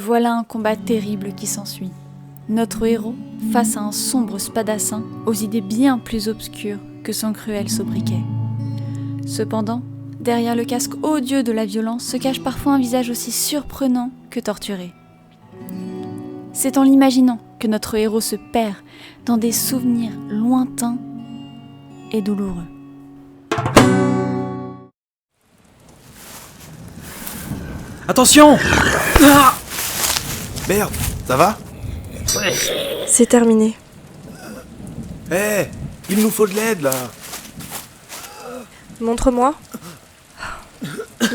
Voilà un combat terrible qui s'ensuit. Notre héros face à un sombre spadassin aux idées bien plus obscures que son cruel sobriquet. Cependant, derrière le casque odieux de la violence se cache parfois un visage aussi surprenant que torturé. C'est en l'imaginant que notre héros se perd dans des souvenirs lointains et douloureux. Attention! Ah! Merde, ça va? C'est terminé. Hé, il nous faut de l'aide là. Montre-moi.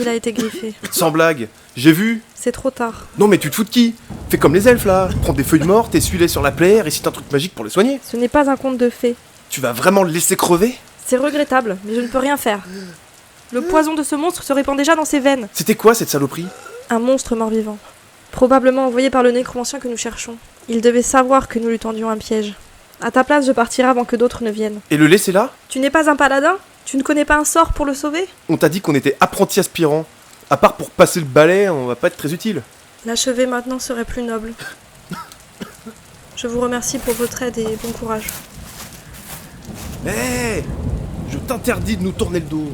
Il a été griffé. Sans blague, j'ai vu. C'est trop tard. Non mais tu te fous de qui? Fais comme les elfes là, prends des feuilles mortes, essuie-les sur la plaie, récite un truc magique pour les soigner. Ce n'est pas un conte de fées. Tu vas vraiment le laisser crever? C'est regrettable, mais je ne peux rien faire. Le poison de ce monstre se répand déjà dans ses veines. C'était quoi cette saloperie? Un monstre mort-vivant. Probablement envoyé par le nécromancien que nous cherchons. Il devait savoir que nous lui tendions un piège. À ta place, je partirai avant que d'autres ne viennent. Et le laisser là? Tu n'es pas un paladin? Tu ne connais pas un sort pour le sauver? On t'a dit qu'on était apprentis aspirants. À part pour passer le balai, on va pas être très utile. L'achever maintenant serait plus noble. Je vous remercie pour votre aide et bon courage. Hé, je t'interdis de nous tourner le dos.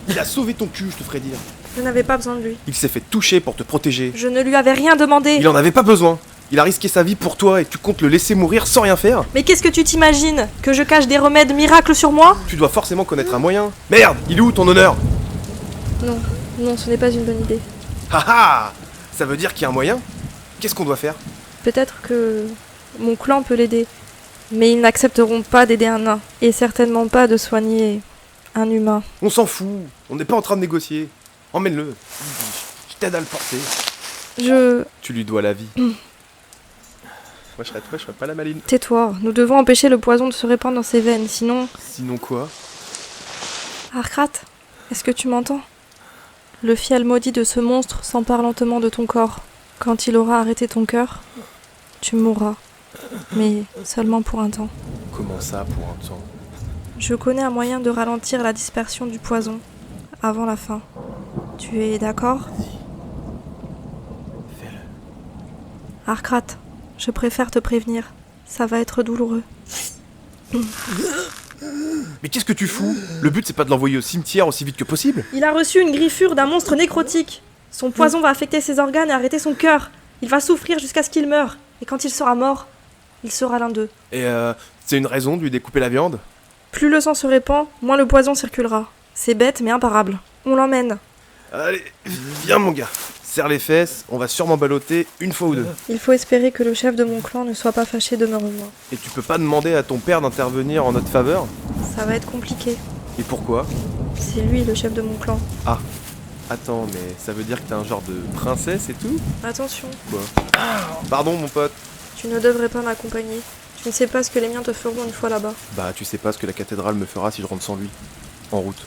Il a sauvé ton cul, je te ferai dire. Je n'avais pas besoin de lui. Il s'est fait toucher pour te protéger. Je ne lui avais rien demandé. Il en avait pas besoin. Il a risqué sa vie pour toi et tu comptes le laisser mourir sans rien faire? Mais qu'est-ce que tu t'imagines? Que je cache des remèdes miracles sur moi? Tu dois forcément connaître un moyen. Merde, il est où ton honneur? Non, non, ce n'est pas une bonne idée. Ah ah! Ça veut dire qu'il y a un moyen? Qu'est-ce qu'on doit faire? Peut-être que mon clan peut l'aider. Mais ils n'accepteront pas d'aider un nain. Et certainement pas de soigner un humain. On s'en fout, on n'est pas en train de négocier. Emmène-le. Je t'aide à le porter. Tu lui dois la vie. Moi je serais pas la maline. Tais-toi, nous devons empêcher le poison de se répandre dans ses veines, sinon... Sinon quoi? Arkrat, est-ce que tu m'entends? Le fiel maudit de ce monstre s'empare lentement de ton corps. Quand il aura arrêté ton cœur, tu mourras. Mais seulement pour un temps. Comment ça pour un temps? Je connais un moyen de ralentir la dispersion du poison, avant la fin. Tu es d'accord? Fais-le. Arkrat, je préfère te prévenir. Ça va être douloureux. Mais qu'est-ce que tu fous? Le but c'est pas de l'envoyer au cimetière aussi vite que possible? Il a reçu une griffure d'un monstre nécrotique. Son poison va affecter ses organes et arrêter son cœur. Il va souffrir jusqu'à ce qu'il meure. Et quand il sera mort, il sera l'un d'eux. Et c'est une raison de lui découper la viande? Plus le sang se répand, moins le poison circulera. C'est bête mais imparable. On l'emmène. Allez, viens mon gars. Serre les fesses, on va sûrement balloter une fois ou deux. Il faut espérer que le chef de mon clan ne soit pas fâché de me revoir. Et tu peux pas demander à ton père d'intervenir en notre faveur? Ça va être compliqué. Et pourquoi? C'est lui le chef de mon clan. Ah, attends, mais ça veut dire que t'es un genre de princesse et tout? Attention, Quoi? Pardon mon pote. tu ne devrais pas m'accompagner. Tu ne sais pas ce que les miens te feront une fois là-bas. Bah tu sais pas ce que la cathédrale me fera si je rentre sans lui. En route.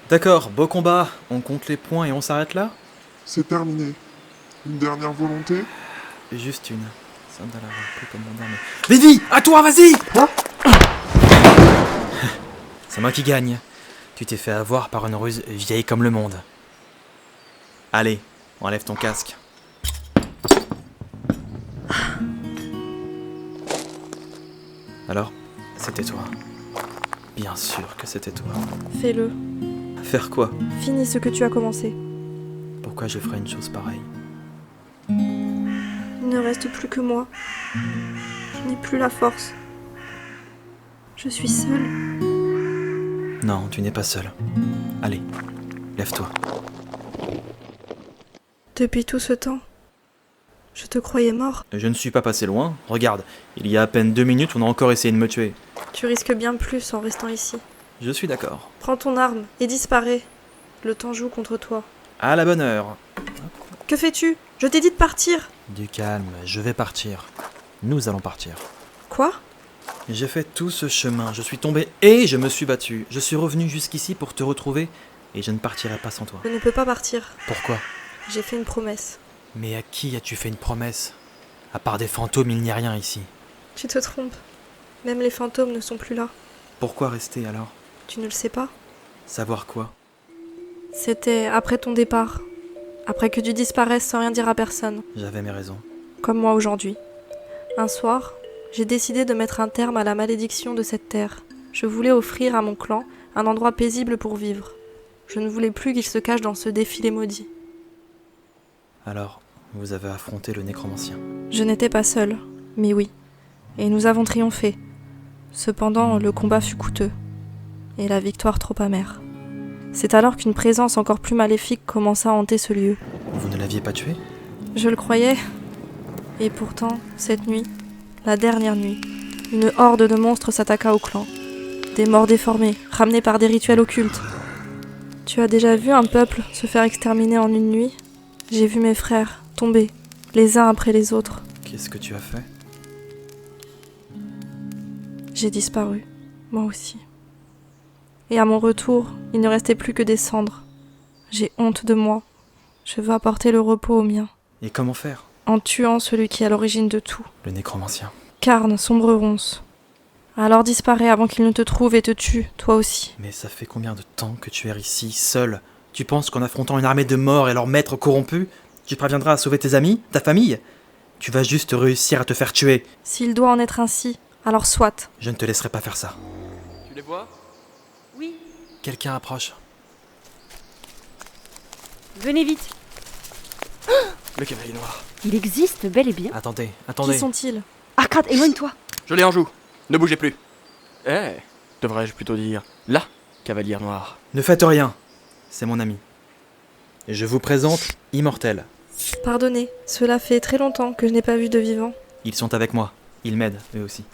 D'accord, beau combat. On compte les points et on s'arrête là? C'est terminé. Une dernière volonté? Juste une. Ça me donne un peu comme mon dernier. Vidi, à toi, vas-y! C'est moi qui gagne. Tu t'es fait avoir par une ruse vieille comme le monde. Allez, enlève ton casque. Alors, c'était toi. Bien sûr que c'était toi. Fais-le. Faire quoi? Finis ce que tu as commencé. Pourquoi je ferais une chose pareille? Il ne reste plus que moi. Je n'ai plus la force. Je suis seule. Non, tu n'es pas seul. Allez, lève-toi. Depuis tout ce temps, je te croyais mort. Je ne suis pas passé loin. Regarde, il y a à peine 2 minutes, on a encore essayé de me tuer. Tu risques bien plus en restant ici. Je suis d'accord. Prends ton arme et disparais. Le temps joue contre toi. À la bonne heure. Que fais-tu? Je t'ai dit de partir. Du calme, je vais partir. Nous allons partir. Quoi? J'ai fait tout ce chemin, je suis tombé et je me suis battu. Je suis revenu jusqu'ici pour te retrouver et je ne partirai pas sans toi. Je ne peux pas partir. Pourquoi? J'ai fait une promesse. Mais à qui as-tu fait une promesse? À part des fantômes, il n'y a rien ici. Tu te trompes. Même les fantômes ne sont plus là. Pourquoi rester alors? Tu ne le sais pas? Savoir quoi? C'était après ton départ. Après que tu disparaisses sans rien dire à personne. J'avais mes raisons. Comme moi aujourd'hui. Un soir, j'ai décidé de mettre un terme à la malédiction de cette terre. Je voulais offrir à mon clan un endroit paisible pour vivre. Je ne voulais plus qu'il se cache dans ce défilé maudit. Alors, vous avez affronté le nécromancien. Je n'étais pas seule, mais oui. Et nous avons triomphé. Cependant, le combat fut coûteux. Et la victoire trop amère. C'est alors qu'une présence encore plus maléfique commença à hanter ce lieu. Vous ne l'aviez pas tué? Je le croyais. Et pourtant, cette nuit, la dernière nuit, une horde de monstres s'attaqua au clan. Des morts déformés, ramenés par des rituels occultes. Tu as déjà vu un peuple se faire exterminer en une nuit? J'ai vu mes frères tomber, les uns après les autres. Qu'est-ce que tu as fait? J'ai disparu, moi aussi. Et à mon retour, il ne restait plus que des cendres. J'ai honte de moi. Je veux apporter le repos aux miens. Et comment faire? En tuant celui qui est à l'origine de tout. Le nécromancien. Carne, sombre ronce. Alors disparais avant qu'il ne te trouve et te tue, toi aussi. Mais ça fait combien de temps que tu erres ici, seul? Tu penses qu'en affrontant une armée de morts et leurs maîtres corrompus, tu parviendras à sauver tes amis, ta famille? Tu vas juste réussir à te faire tuer. S'il doit en être ainsi, alors soit. Je ne te laisserai pas faire ça. Tu les vois? Oui, Quelqu'un approche. venez vite. Le cavalier noir. Il existe bel et bien. Attendez, attendez. Qui sont-ils? Arcade, éloigne-toi. Je l'ai en joue. Ne bougez plus. Devrais-je plutôt dire la cavalière noire. Ne faites rien. C'est mon ami. Et je vous présente Immortel. Pardonnez, cela fait très longtemps que je n'ai pas vu de vivant. Ils sont avec moi. Ils m'aident, eux aussi.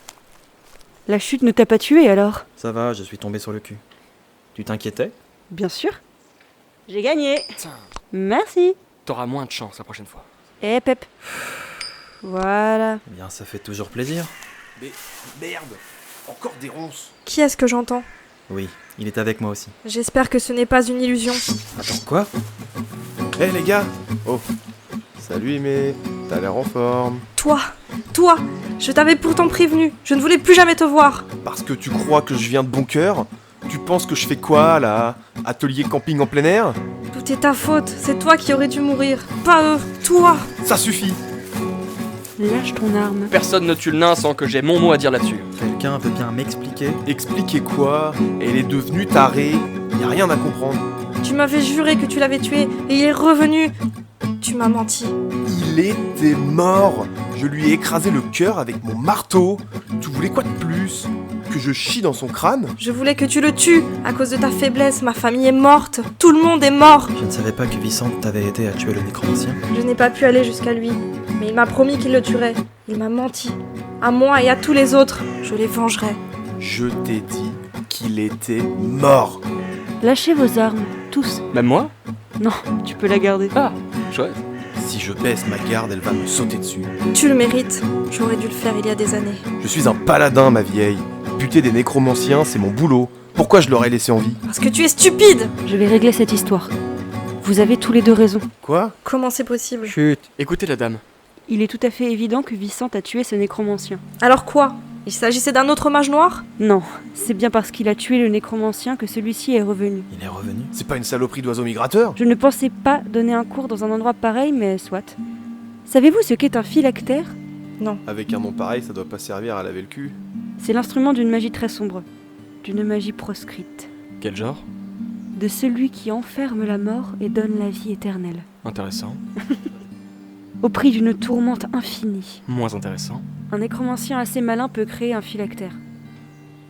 La chute ne t'a pas tué alors? Ça va, je suis tombé sur le cul. Tu t'inquiétais? Bien sûr. J'ai gagné. Tiens, Merci. t'auras moins de chance la prochaine fois. Eh Pep. Voilà. Eh bien, ça fait toujours plaisir. Mais merde, encore des ronces. Qui est-ce que j'entends? Oui, il est avec moi aussi. J'espère que ce n'est pas une illusion. Attends, quoi? Hé les gars. Oh. Salut Aimé, t'as l'air en forme. Toi, je t'avais pourtant prévenu. Je ne voulais plus jamais te voir. Parce que tu crois que je viens de bon cœur? Tu penses que je fais quoi là? Atelier camping en plein air? Tout est ta faute. C'est toi qui aurais dû mourir. Pas eux. Toi. Ça suffit. Lâche ton arme. Personne ne tue le nain sans que j'ai mon mot à dire là-dessus. Quelqu'un veut bien m'expliquer? Expliquer quoi? Elle est devenue tarée. Y a rien à comprendre. Tu m'avais juré que tu l'avais tué et il est revenu. Tu m'as menti. Il était mort. Je lui ai écrasé le cœur avec mon marteau. Tu voulais quoi de plus? Que je chie dans son crâne? Je voulais que tu le tues. À cause de ta faiblesse, ma famille est morte. Tout le monde est mort. Je ne savais pas que Vicente t'avait aidé à tuer le nécromancien. Je n'ai pas pu aller jusqu'à lui. Mais il m'a promis qu'il le tuerait. Il m'a menti. À moi et à tous les autres. Je les vengerai. Je t'ai dit qu'il était mort. Lâchez vos armes. Tous. Même moi? Non, tu peux la garder. Ah, chouette. Si je baisse ma garde, elle va me sauter dessus. Tu le mérites. J'aurais dû le faire il y a des années. Je suis un paladin, ma vieille. Buter des nécromanciens, c'est mon boulot. Pourquoi je l'aurais laissé en vie? Parce que tu es stupide. Je vais régler cette histoire. Vous avez tous les deux raison. Quoi? Comment c'est possible? Chut. Écoutez la dame. Il est tout à fait évident que Vicente a tué ce nécromancien. Alors quoi? Il s'agissait d'un autre mage noir? Non, c'est bien parce qu'il a tué le nécromancien que celui-ci est revenu. Il est revenu? C'est pas une saloperie d'oiseau migrateur? Je ne pensais pas donner un cours dans un endroit pareil, mais soit. Savez-vous ce qu'est un phylactère? Avec un nom pareil, ça doit pas servir à laver le cul. C'est l'instrument d'une magie très sombre, d'une magie proscrite, Quel genre? de celui qui enferme la mort et donne la vie éternelle, Intéressant. au prix d'une tourmente infinie. Moins intéressant. Un nécromancien assez malin peut créer un phylactère.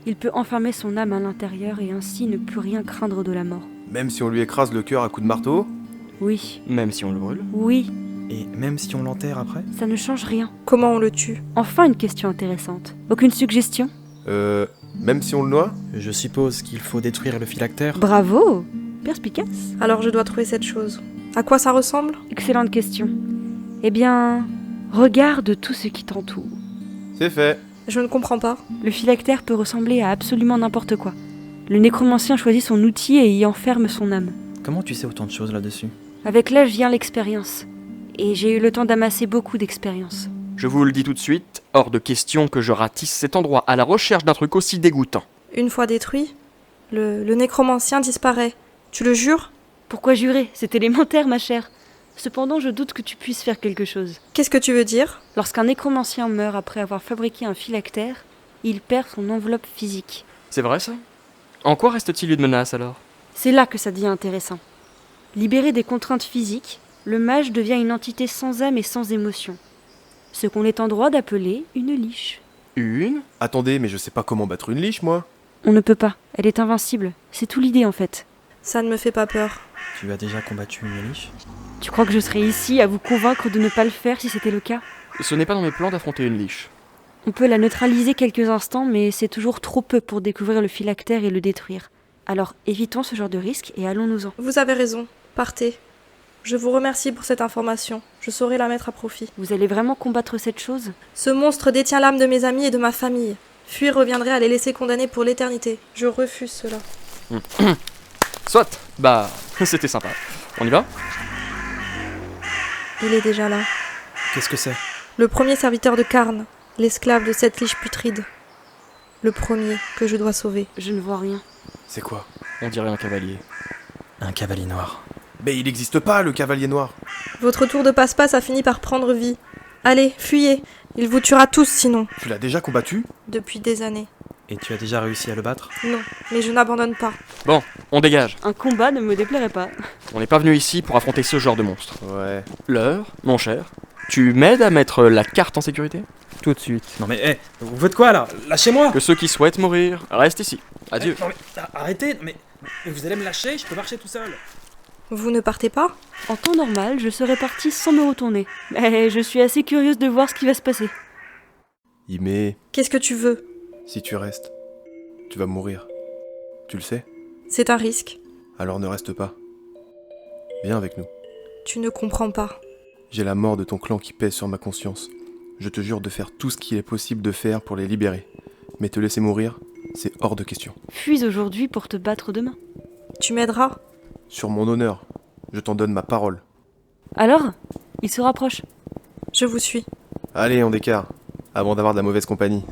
Il peut enfermer son âme à l'intérieur et ainsi ne plus rien craindre de la mort. Même si on lui écrase le cœur à coups de marteau? Oui, Même si on le brûle. oui, Et même si on l'enterre après? ça ne change rien. Comment on le tue? Enfin une question intéressante. Aucune suggestion? Même si on le noie? Je suppose qu'il faut détruire le phylactère. Bravo! Perspicace. Alors je dois trouver cette chose. À quoi ça ressemble? Excellente question. Eh bien, regarde tout ce qui t'entoure. C'est fait. Je ne comprends pas. Le phylactère peut ressembler à absolument n'importe quoi. Le nécromancien choisit son outil et y enferme son âme. Comment tu sais autant de choses là-dessus? Avec l'âge vient l'expérience. Et j'ai eu le temps d'amasser beaucoup d'expérience. Je vous le dis tout de suite, hors de question que je ratisse cet endroit à la recherche d'un truc aussi dégoûtant. Une fois détruit, le nécromancien disparaît. Tu le jures? Pourquoi jurer? C'est élémentaire, ma chère. Cependant, je doute que tu puisses faire quelque chose. Qu'est-ce que tu veux dire? Lorsqu'un nécromancien meurt après avoir fabriqué un phylactère, il perd son enveloppe physique. C'est vrai ça? En quoi reste-t-il une menace alors? C'est là que ça devient intéressant. Libéré des contraintes physiques, le mage devient une entité sans âme et sans émotion. Ce qu'on est en droit d'appeler une liche. Une? Attendez, mais je sais pas comment battre une liche, moi. On ne peut pas, elle est invincible. C'est tout l'idée en fait. Ça ne me fait pas peur. Tu as déjà combattu une liche? Tu crois que je serais ici à vous convaincre de ne pas le faire si c'était le cas? Ce n'est pas dans mes plans d'affronter une liche. On peut la neutraliser quelques instants, mais c'est toujours trop peu pour découvrir le phylactère et le détruire. Alors évitons ce genre de risque et allons-nous-en. Vous avez raison. Partez. Je vous remercie pour cette information. Je saurai la mettre à profit. Vous allez vraiment combattre cette chose? Ce monstre détient l'âme de mes amis et de ma famille. Fuir reviendrait à les laisser condamner pour l'éternité. Je refuse cela. Soit. Bah, c'était sympa. On y va? Il est déjà là. Qu'est-ce que c'est? Le premier serviteur de Karn, l'esclave de cette liche putride. Le premier que je dois sauver. Je ne vois rien. C'est quoi? On dirait un cavalier. Un cavalier noir. Mais il n'existe pas, le cavalier noir. Votre tour de passe-passe a fini par prendre vie. Allez, fuyez. Il vous tuera tous sinon. Tu l'as déjà combattu? Depuis des années. Et tu as déjà réussi à le battre? Non, mais je n'abandonne pas. Bon, on dégage. Un combat ne me déplairait pas. On n'est pas venu ici pour affronter ce genre de monstre. Ouais. L'heure, mon cher. Tu m'aides à mettre la carte en sécurité? Tout de suite. Non mais, vous faites quoi là? Lâchez-moi! Que ceux qui souhaitent mourir restent ici. Adieu. Non mais, arrêtez! Mais vous allez me lâcher, je peux marcher tout seul! Vous ne partez pas? En temps normal, je serais partie sans me retourner. Mais je suis assez curieuse de voir ce qui va se passer. Ime, Qu'est-ce que tu veux? si tu restes, tu vas mourir. Tu le sais? C'est un risque. Alors ne reste pas. Viens avec nous. Tu ne comprends pas. J'ai la mort de ton clan qui pèse sur ma conscience. Je te jure de faire tout ce qu'il est possible de faire pour les libérer. Mais te laisser mourir, c'est hors de question. Fuis aujourd'hui pour te battre demain. Tu m'aideras? Sur mon honneur, je t'en donne ma parole. Alors, il se rapproche. Je vous suis. Allez, on décart, avant d'avoir de la mauvaise compagnie.